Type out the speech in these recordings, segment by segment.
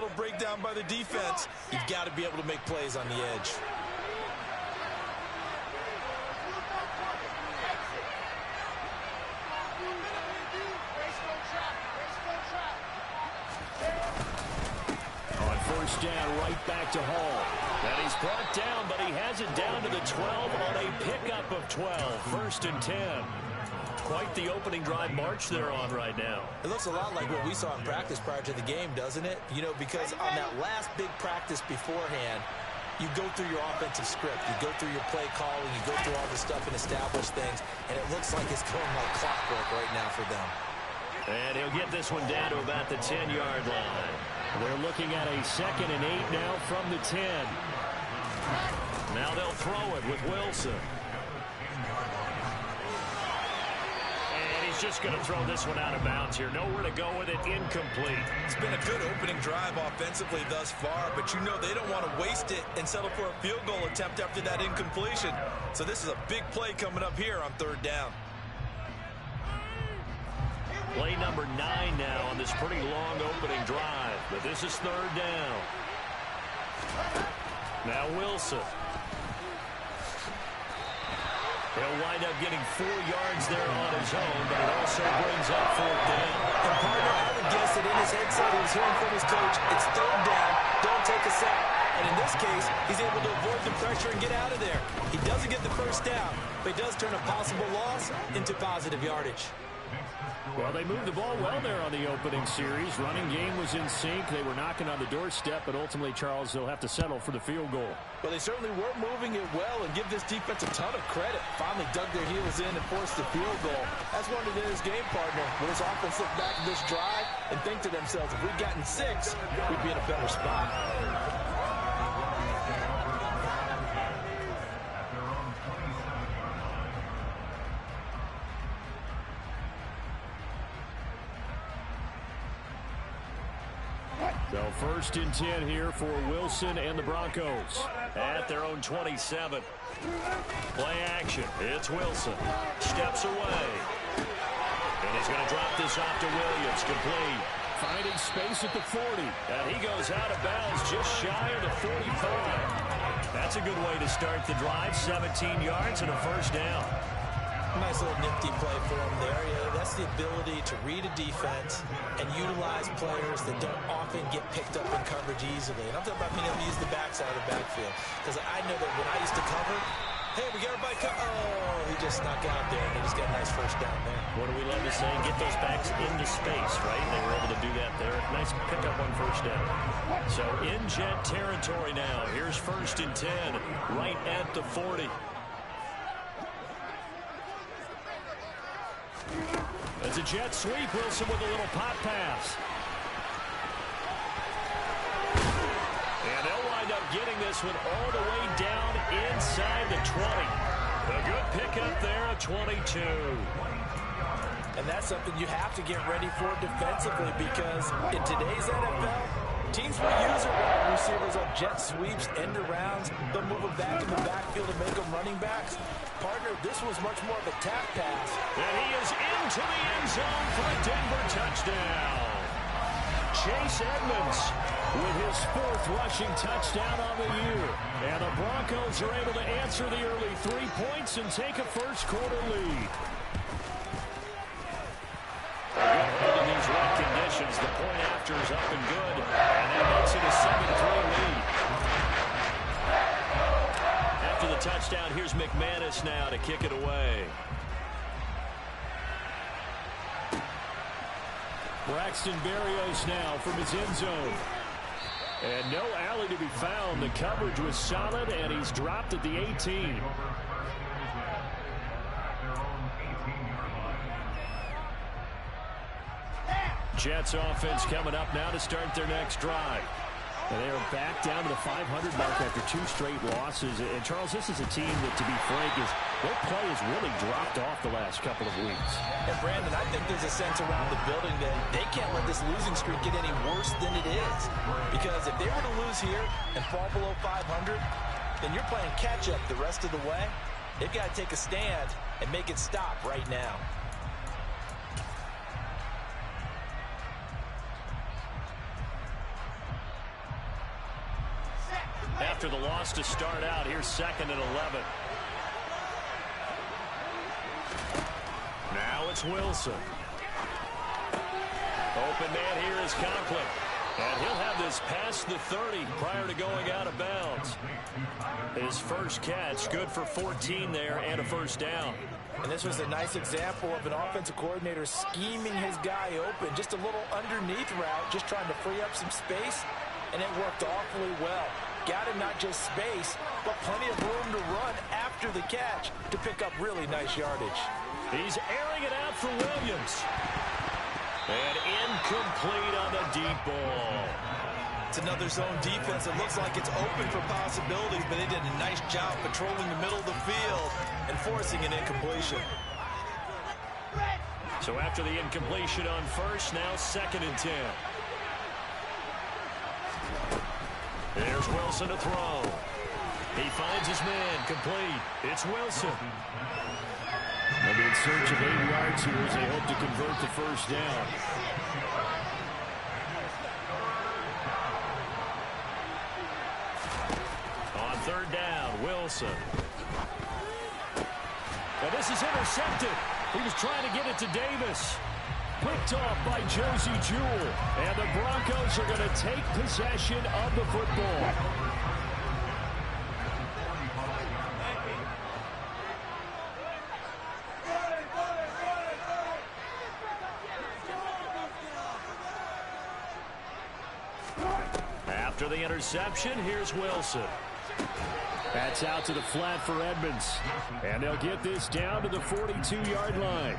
little breakdown by the defense. You've got to be able to make plays on the edge. On first down, right back to Hall. And he's brought down, but he has it down to the 12 on a pickup of 12. First and 10. Quite the opening drive march they're on right now. It looks a lot like what we saw in practice prior to the game, doesn't it? You know, because on that last big practice beforehand, you go through your offensive script, you go through your play calling, you go through all this stuff and establish things, and it looks like it's going like clockwork right now for them. And he'll get this one down to about the 10-yard line. They're looking at a 2nd and 8 now from the 10. Now they'll throw it with Wilson. Just going to throw this one out of bounds here. Nowhere to go with it. Incomplete. It's been a good opening drive offensively thus far, but you know they don't want to waste it and settle for a field goal attempt after that incompletion. So this is a big play coming up here on 3rd down. Play number 9 now on this pretty long opening drive, but this is 3rd down. Now Wilson. He'll wind up getting 4 yards there on his own, but it also brings up 4th down. And partner, I would guess that in his headset he was hearing from his coach, it's 3rd down, don't take a sack. And in this case, he's able to avoid the pressure and get out of there. He doesn't get the 1st down, but he does turn a possible loss into positive yardage. Well, they moved the ball well there on the opening series. Running game was in sync. They were knocking on the doorstep, but ultimately, Charles, they'll have to settle for the field goal. Well, they certainly were moving it well, and give this defense a ton of credit. Finally dug their heels in and forced the field goal. That's one of his game partner. When his offense look back at this drive and think to themselves, if we'd gotten 6, we'd be in a better spot. So 1st and 10 here for Wilson and the Broncos at their own 27. Play action. It's Wilson. Steps away. And he's going to drop this off to Williams. Complete. Finding space at the 40. And he goes out of bounds just shy of the 45. That's a good way to start the drive. 17 yards and a 1st down. Nice little nifty play for him there. Yeah, that's the ability to read a defense and utilize players that don't often get picked up in coverage easily. And I'm talking about being able to use the backside of the backfield. Because I know that when I used to cover, hey, we got everybody oh, he just snuck out there, and he just got a nice 1st down there. What do we love to say? Get those backs into space, right? They were able to do that there. Nice pickup on 1st down. So in Jet territory now. Here's 1st and 10 right at the 40. It's a jet sweep. Wilson with a little pop pass. And they'll wind up getting this one all the way down inside the 20. A good pickup there at 22. And that's something you have to get ready for defensively, because in today's NFL, teams will use their wide receivers on jet sweeps, end arounds. They'll move them back in the backfield and make them running backs. Partner, this was much more of a tap pass. And he is into the end zone for a Denver touchdown. Chase Edmonds with his 4th rushing touchdown on the year. And the Broncos are able to answer the early 3 points and take a 1st quarter lead. In these wet conditions, the point after is up and good. And that makes it a 7-3 lead. After the touchdown, here's McManus now to kick it away. Braxton Berrios now from his end zone. And no alley to be found. The coverage was solid, and he's dropped at the 18. Jets offense coming up now to start their next drive. And they are back down to the 500 mark after 2 straight losses. And, Charles, this is a team that, to be frank, their play has really dropped off the last couple of weeks. And, Brandon, I think there's a sense around the building that they can't let this losing streak get any worse than it is. Because if they were to lose here and fall below 500, then you're playing catch-up the rest of the way. They've got to take a stand and make it stop right now. after the loss to start out. Here's 2nd and 11. Now it's Wilson. Open man here is Conklin. And he'll have this past the 30 prior to going out of bounds. His first catch, good for 14 there and a first down. And this was a nice example of an offensive coordinator scheming his guy open. Just a little underneath route, just trying to free up some space, and it worked awfully well. Got him not just space, but plenty of room to run after the catch to pick up really nice yardage. He's airing it out for Williams. And incomplete on the deep ball. It's another zone defense. It looks like it's open for possibilities, but they did a nice job patrolling the middle of the field and forcing an incompletion. So after the incompletion on first, now 2nd and 10. There's Wilson to throw. He finds his man, complete. It's Wilson. They'll be in search of 8 yards here as they hope to convert the first down. On 3rd down, Wilson. And this is intercepted. He was trying to get it to Davis. Picked off by Josie Jewell. And the Broncos are going to take possession of the football. After the interception, here's Wilson. That's out to the flat for Edmonds. And they'll get this down to the 42-yard line.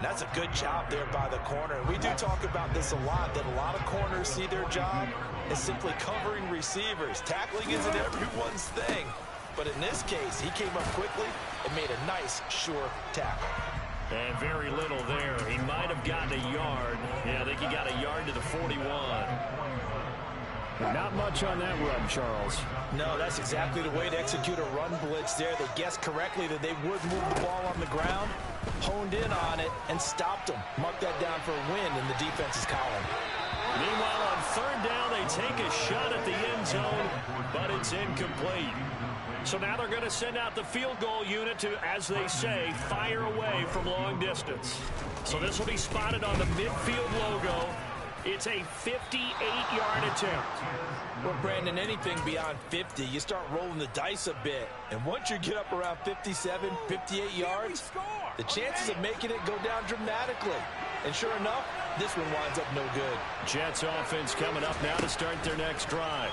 That's a good job there by the corner. And we do talk about this a lot, that a lot of corners see their job as simply covering receivers. Tackling isn't everyone's thing. But in this case, he came up quickly and made a nice, sure tackle. And very little there. He might have gotten a yard. Yeah, I think he got a yard to the 41. Not much on that run, Charles. No, that's exactly the way to execute a run blitz there. They guessed correctly that they would move the ball on the ground, honed in on it, and stopped them. Mark that down for a win in the defense's column. Meanwhile, on 3rd down, they take a shot at the end zone, but it's incomplete. So now they're going to send out the field goal unit to, as they say, fire away from long distance. So this will be spotted on the midfield logo. It's a 58-yard attempt. Well, Brandon, anything beyond 50, you start rolling the dice a bit. And once you get up around 57, 58 yards, the chances of making it go down dramatically. And sure enough, this one winds up no good. Jets offense coming up now to start their next drive.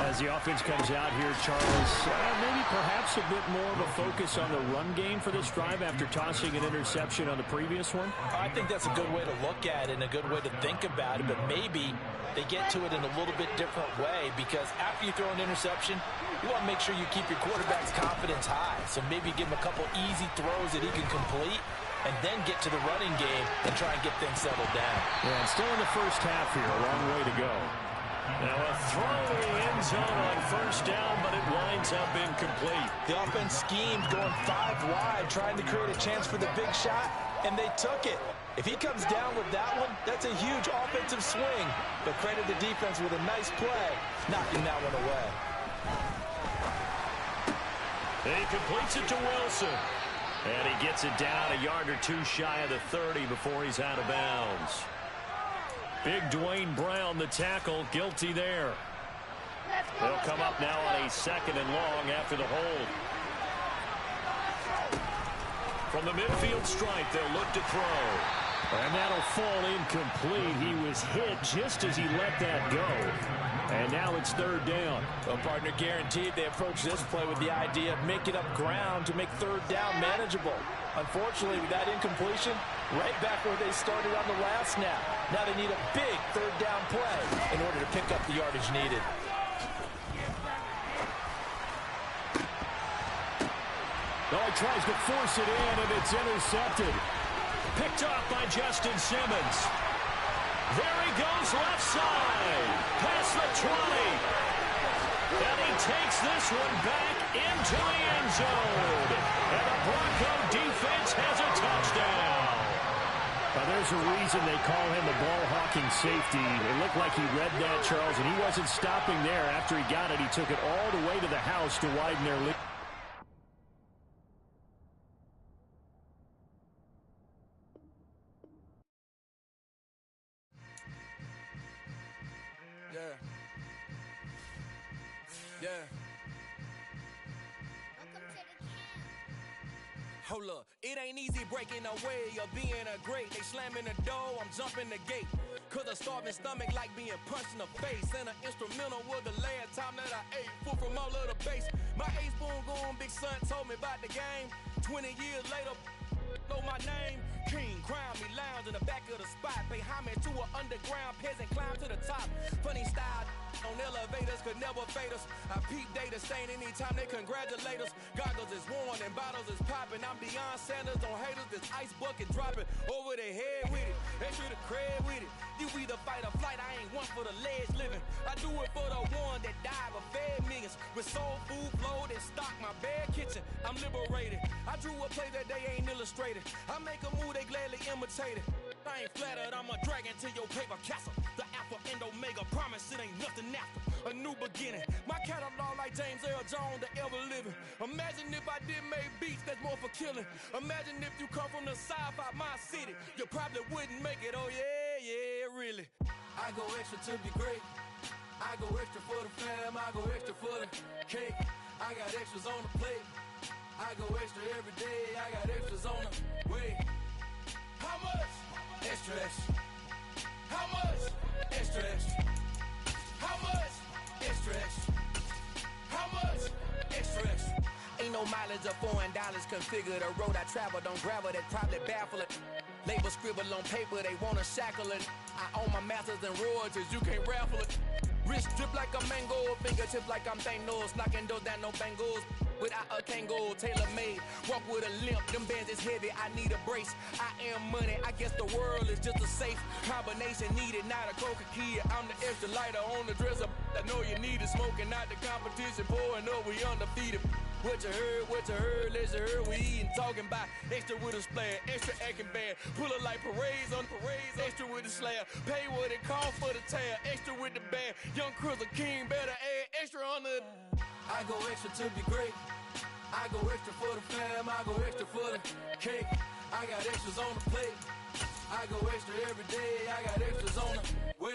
As the offense comes out here, Charles, maybe perhaps a bit more of a focus on the run game for this drive after tossing an interception on the previous one? I think that's a good way to look at it and a good way to think about it, but maybe they get to it in a little bit different way, because after you throw an interception, you want to make sure you keep your quarterback's confidence high. So maybe give him a couple easy throws that he can complete, and then get to the running game and try and get things settled down. Yeah, and still in the first half here, a long way to go. Now a throw in the end zone on 1st down, but it winds up incomplete. The offense schemed going 5 wide, trying to create a chance for the big shot, and they took it. If he comes down with that one, that's a huge offensive swing. But credit the defense with a nice play, knocking that one away. He completes it to Wilson. And he gets it down a yard or two shy of the 30 before he's out of bounds. Big Dwayne Brown, the tackle, guilty there. They'll come up now on a 2nd and long after the hold. From the midfield stripe, they'll look to throw. And that'll fall incomplete. He was hit just as he let that go. And now it's 3rd down. Well, partner, guaranteed they approach this play with the idea of making up ground to make 3rd down manageable. Unfortunately, with that incompletion, right back where they started on the last snap. Now they need a big 3rd down play in order to pick up the yardage needed. Oh, he tries to force it in, and it's intercepted. Picked off by Justin Simmons. There he goes left side. Past the 20. And he takes this one back into the end zone. And the Bronco defense has a touchdown. Well, there's a reason they call him the ball-hawking safety. It looked like he read that, Charles, and he wasn't stopping there. After he got it, he took it all the way to the house to widen their lead. Hold up, it ain't easy breaking away or being a great. They slamming the door, I'm jumping the gate. Cause a starving stomach like being punched in the face. And an instrumental was the last time that I ate food from all of the base. My ace boom goon, big son told me about the game. 20 years later, know my name. King, crown me, lounge in the back of the spot. Pay homage to an underground peasant, climb to the top. Funny style on elevators could never fade us. I peep data stain anytime they congratulate us. Goggles is worn and bottles is popping. I'm Deion Sanders on haters, this ice bucket dropping over their head with it. Extra the cred with it. You either fight or flight, I ain't one for the ledge living. I do it for the one that died but fed millions. With soul food flowed and stocked my bare kitchen. I'm liberated. I drew a play that they ain't illustrated. I make a move, they gladly imitate it. I ain't flattered, I'm a dragon to your paper castle. The alpha and omega, promise it ain't nothing after. A new beginning. My catalog like James Earl Jones, the ever living. Imagine if I did make beats, that's more for killing. Imagine if you come from the sci-fi, my city. You probably wouldn't make it, oh yeah, really. I go extra to be great. I go extra for the fam, I go extra for the cake. I got extras on the plate. I go extra every day, I got extras on the way. How much? Extra, extra. How much? Extra, extra. How much? Extra, extra. How much? Extra, extra. Ain't no mileage of $4 configure the road I travel. Don't gravel, that probably baffle it. Label scribble on paper, they wanna shackle it. I own my masters and royalties, you can't raffle it. Wrist drip like a mango, fingertips like I'm Thanos. Knocking doors down, no bangles. Without a Kango, tailor-made. Walk with a limp, them bands is heavy, I need a brace. I am money, I guess the world is just a safe combination needed, not a coca kid. I'm the extra lighter on the dresser. I know you need it, smoking out the competition, pouring up, we undefeated. What you heard, let's heard, we eating, talking about extra with a splash, extra acting bad. Pull it like parades on parades, extra with the slab. Pay what it cost for the tab, extra with the band. Young Cruiser King, better add extra on the. I go extra to be great. I go extra for the fam, I go extra for the cake. I got extras on the plate. I go extra every day, I got extras on the way.